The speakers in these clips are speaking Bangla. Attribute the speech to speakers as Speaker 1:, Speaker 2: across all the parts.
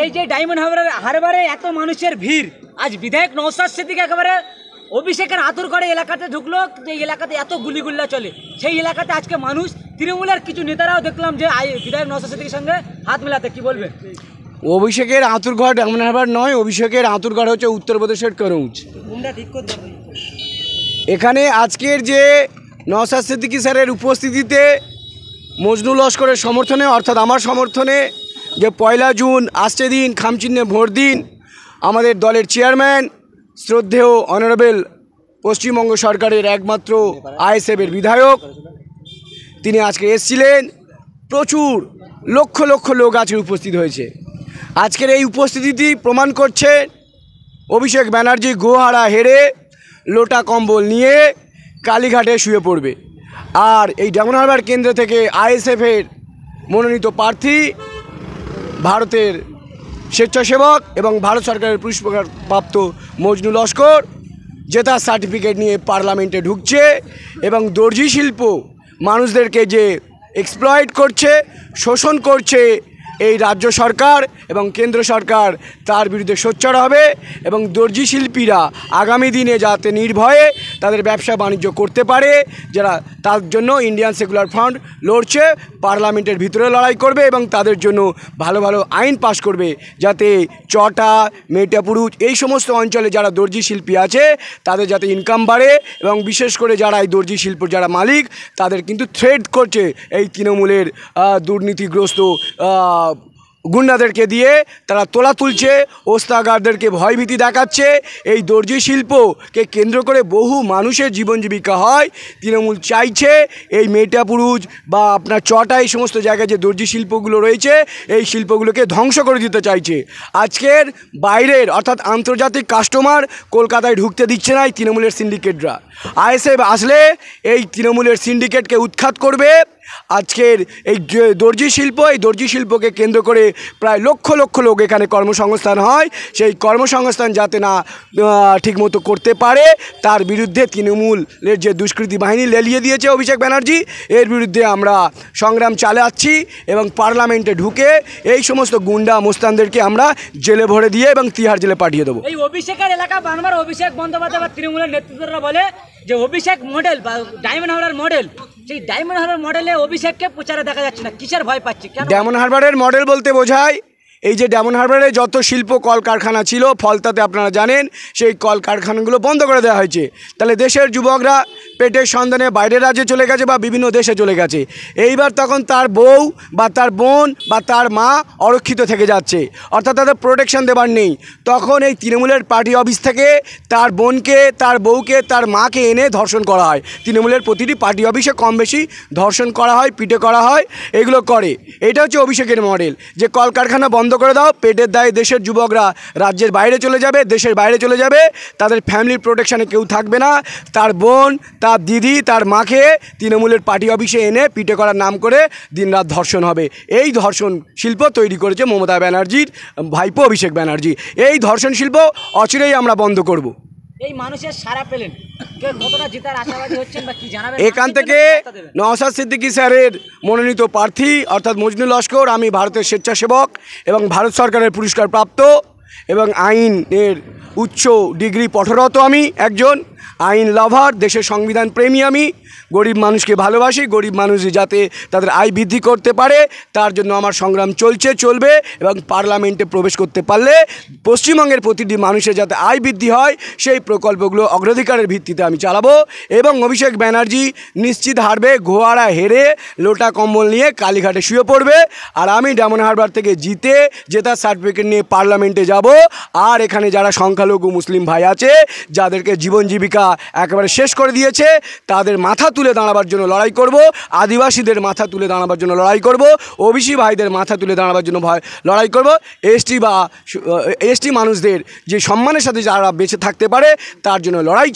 Speaker 1: এই যে ডায়মন্ড হারবারে এত মানুষের ভিড়, আজ বিধায়ক নওশাদ সিদ্দিকী একেবারে অভিষেকের আতুর করে এলাকাতে ঢুকলো, এই এলাকাতে এত গুলিগুল্লা চলে, সেই এলাকাতে আজকে মানুষ তৃণমূলের কিছু নেতারাও দেখলাম যে বিধায়ক নওশাদ সিদ্দিকীর সঙ্গে হাত মেলাতে, কি বলবেন?
Speaker 2: অভিষেকের আঁতুরঘর ডায়মন্ড হারবার নয়, অভিষেকের আঁতুরঘর হচ্ছে উত্তরপ্রদেশের করৌজ। এখানে আজকের যে নওশাদ সিদ্দিকী স্যারের উপস্থিতিতে মজনু লস্করের সমর্থনে অর্থাৎ আমার সমর্থনে যে 1 জুন আসছে দিন, খামচিহ্নে ভোট দিন, আমাদের দলের চেয়ারম্যান শ্রদ্ধেয় অনারেবল পশ্চিমবঙ্গ সরকারের একমাত্র আইএসএফের বিধায়ক তিনি আজকে এসেছিলেন। প্রচুর লক্ষ লক্ষ লোক আজকে উপস্থিত হয়েছে। আজকের এই উপস্থিতি প্রমাণ করছে অভিষেক ব্যানার্জি গোহারা হেরে লোটা কম্বল নিয়ে কালীঘাটে শুয়ে পড়বে। আর এই ডায়মন্ড হারবার কেন্দ্র থেকে আইএসএফের মনোনীত প্রার্থী ভারতের স্বেচ্ছাসেবক এবং ভারত সরকারের পুরস্কারপ্রাপ্ত মজনু লস্কর জেতার সার্টিফিকেট নিয়ে পার্লামেন্টে ঢুকছে এবং দর্জি শিল্প মানুষদেরকে যে এক্সপ্লয়েট করছে, শোষণ করছে এই রাজ্য সরকার এবং কেন্দ্র সরকার, তার বিরুদ্ধে সোচ্চার হবে এবং দর্জি শিল্পীরা আগামী দিনে যাতে নির্ভয়ে তাদের ব্যবসা বাণিজ্য করতে পারে, যারা তার জন্য ইন্ডিয়ান সেকুলার ফ্রন্ট লড়ছে, পার্লামেন্টের ভিতরে লড়াই করবে এবং তাদের জন্য ভালো ভালো আইন পাশ করবে, যাতে চটা, মেটাপুরুষ এই সমস্ত অঞ্চলে যারা দর্জি শিল্পী আছে তাদের যাতে ইনকাম বাড়ে এবং বিশেষ করে যারা এই দর্জি শিল্পর যারা মালিক তাদের কিন্তু থ্রেট করছে এই তৃণমূলের দুর্নীতিগ্রস্ত গুন্ডাদেরকে দিয়ে, তারা তোলা তুলছে, ওস্তাগারদেরকে ভয়ভীতি দেখাচ্ছে। এই দর্জি শিল্পকে কেন্দ্র করে বহু মানুষের জীবন জীবিকা হয়। তৃণমূল চাইছে এই মেটাপুরুষ বা আপনার চটা এই সমস্ত জায়গায় যে দর্জি শিল্পগুলো রয়েছে এই শিল্পগুলোকে ধ্বংস করে দিতে চাইছে। আজকের বাইরের অর্থাৎ আন্তর্জাতিক কাস্টমার কলকাতায় ঢুকতে দিচ্ছে না এই তৃণমূলের সিন্ডিকেটরা। আইএসএফ আসলে এই তৃণমূলের সিন্ডিকেটকে উৎখাত করবে। আজকের এই দর্জি শিল্প, এই দর্জি শিল্পকে কেন্দ্র করে প্রায় লক্ষ লক্ষ লোক এখানে কর্মসংস্থান হয়, সেই কর্মসংস্থান যাতে না ঠিকমতো করতে পারে তার বিরুদ্ধে তৃণমূলের যে দুষ্কৃতী বাহিনী লেলিয়ে দিয়েছে অভিষেক ব্যানার্জি, এর বিরুদ্ধে আমরা সংগ্রাম চালাচ্ছি এবং পার্লামেন্টে ঢুকে এই সমস্ত গুন্ডা মোস্তানদেরকে আমরা জেলে ভরে দিয়ে এবং তিহার জেলে পাঠিয়ে দেবো।
Speaker 1: এই অভিষেকের এলাকা বারবার অভিষেক বন্দ্যোপাধ্যায় বা তৃণমূলের নেতৃত্বরা বলে যে অভিষেক মডেল বা ডায়মন্ড হারবার মডেল, সেই ডায়মন্ড হারবার মডেলে অভিষেককে প্রচারে দেখা যাচ্ছে না, কিসের ভয় পাচ্ছে?
Speaker 2: ডায়মন্ড হারবারের মডেল বলতে বোঝায় এই যে ডায়মন্ড হারবারে যত শিল্প কলকারখানা ছিল ফলতাতে আপনারা জানেন সেই কলকারখানাগুলো বন্ধ করে দেওয়া হয়েছে। তাহলে দেশের যুবকরা পেটের সন্ধানে বাইরের রাজ্যে চলে গেছে বা বিভিন্ন দেশে চলে গেছে। এইবার তখন তার বউ বা তার বোন বা তার মা অরক্ষিত থেকে যাচ্ছে, অর্থাৎ তাদের প্রোটেকশন দেবার নেই। তখন এই তৃণমূলের পার্টি অফিস থেকে তার বোনকে, তার বউকে, তার মাকে এনে ধর্ষণ করা হয়। তৃণমূলের প্রতিটি পার্টি অফিসে কম বেশি ধর্ষণ করা হয়, পিটে করা হয়, এগুলো করে। এটা হচ্ছে অভিষেকের মডেল যে কলকারখানা বন্ধ করে দাও, পেটের দায়ে দেশের যুবকরা রাজ্যের বাইরে চলে যাবে, দেশের বাইরে চলে যাবে, তাদের ফ্যামিলির প্রোটেকশানে কেউ থাকবে না, তার বোন, তার দিদি, তার মাকে তৃণমূলের পার্টি অফিসে এনে পিটে করার নাম করে দিনরাত ধর্ষণ হবে। এই ধর্ষণ শিল্প তৈরি করেছে মমতা ব্যানার্জির ভাইপো অভিষেক ব্যানার্জি। এই ধর্ষণ শিল্প অচিরেই আমরা বন্ধ করব।
Speaker 1: এই মানুষের সারা পেলেন কতটা জেতার আশাবাদী হচ্ছেন বা কি জানাবেন?
Speaker 2: এখান থেকে নওশাদ সিদ্দিকী স্যারের মনোনীত প্রার্থী অর্থাৎ মজনু লস্কর, আমি ভারতের স্বেচ্ছাসেবক এবং ভারত সরকারের পুরস্কারপ্রাপ্ত এবং আইনের উচ্চ ডিগ্রি পঠরত আমি একজন আইন লাভার, দেশের সংবিধান প্রেমী, আমি গরিব মানুষকে ভালোবাসি। গরিব মানুষ যাতে তাদের আয় বৃদ্ধি করতে পারে তার জন্য আমার সংগ্রাম চলছে, চলবে এবং পার্লামেন্টে প্রবেশ করতে পারলে পশ্চিমবঙ্গের প্রতিটি মানুষের যাতে আয় বৃদ্ধি হয় সেই প্রকল্পগুলো অগ্রাধিকারের ভিত্তিতে আমি চালাবো এবং অভিষেক ব্যানার্জি নিশ্চিত হারবে, ঘোয়ারা হেরে লোটা কম্বল নিয়ে কালীঘাটে শুয়ে পড়বে। আর আমি ডায়মন্ড হারবার থেকে জেতার সার্টিফিকেট নিয়ে পার্লামেন্টে যাব। আর এখানে যারা সংখ্যালঘু মুসলিম ভাই আছে যাদেরকে জীবন জীবিকা একেবারে শেষ করে দিয়েছে তাদের মাথা তুলে দাঁড়াবার জন্য লড়াই করব, আদিবাসীদের মাথা তুলে দাঁড়াবার জন্য লড়াই করব, ওবিসি ভাইদের মাথা তুলে দাঁড়াবার জন্য লড়াই করব, এসটি মানুষদের যে সম্মানের সাথে যারা বেঁচে থাকতে পারে তার জন্য লড়াই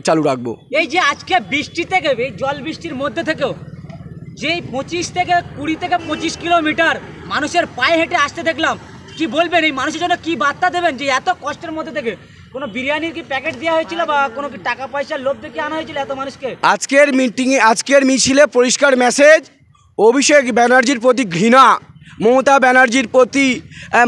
Speaker 2: চালু রাখবো।
Speaker 1: এই যে আজকে বৃষ্টি থেকে, এই জল বৃষ্টির মধ্যে থেকেও যেই 25 থেকে 20 থেকে 25 কিলোমিটার মানুষের পায়ে হেঁটে আসতে দেখলাম, কি বলবেন এই মানুষের জন্য কি বার্তা দেবেন যে এত কষ্টের মধ্যে থেকে? কোনো বিরিয়ানির কি প্যাকেট দেওয়া হয়েছিল বা কোনো কি টাকা পয়সার লোভ দেখে আনা হয়েছিল এত মানুষকে?
Speaker 2: আজকের মিছিলে পরিষ্কার মেসেজ, অভিষেক ব্যানার্জির প্রতি ঘৃণা মমতা ব্যানার্জির প্রতি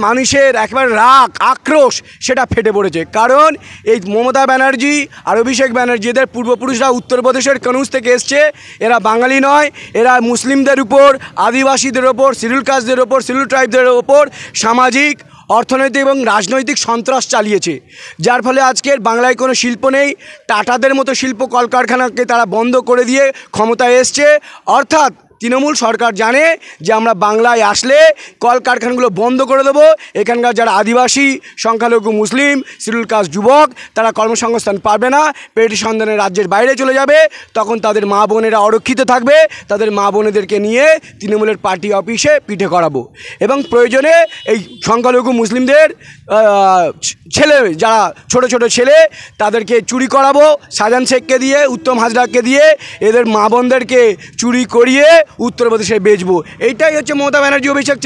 Speaker 2: মানুষের একবার রাগ আক্রোশ সেটা ফেটে পড়েছে। কারণ এই মমতা ব্যানার্জি আর অভিষেক ব্যানার্জি এদের পূর্বপুরুষরা উত্তরপ্রদেশের কনুজ থেকে এসছে। এরা বাঙালি নয়, এরা মুসলিমদের উপর, আদিবাসীদের ওপর, শিডিউল কাস্টদের ওপর, শিডিউল ট্রাইবদের ওপর সামাজিক, অর্থনৈতিক এবং রাজনৈতিক সন্ত্রাস চালিয়েছে, যার ফলে আজকের বাংলায় কোনো শিল্প নেই। টাটাদের মতো শিল্প কলকারখানাকে তারা বন্ধ করে দিয়ে ক্ষমতায় এসছে। অর্থাৎ তৃণমূল সরকার জানে যে আমরা বাংলায় আসলে কলকারখানাগুলো বন্ধ করে দেবো, এখানকার যারা আদিবাসী, সংখ্যালঘু মুসলিম, শিডিউল কাস্ট যুবক তারা কর্মসংস্থান পাবে না, পেটি সন্ধানে রাজ্যের বাইরে চলে যাবে। তখন তাদের মা বোনেরা অরক্ষিত থাকবে, তাদের মা বোনেদেরকে নিয়ে তৃণমূলের পার্টি অফিসে পিঠে করাবো এবং প্রয়োজনে এই সংখ্যালঘু মুসলিমদের ছেলে, যারা ছোট ছোট ছেলে, তাদেরকে চুরি করাবো শাহজাহান শেখকে দিয়ে, উত্তম হাজরাকে দিয়ে, এদের মা বোনদেরকে চুরি করিয়ে উত্তরপ্রদেশে বেচবো। এইটাই হচ্ছে মমতা ব্যানার্জি অভিষেক।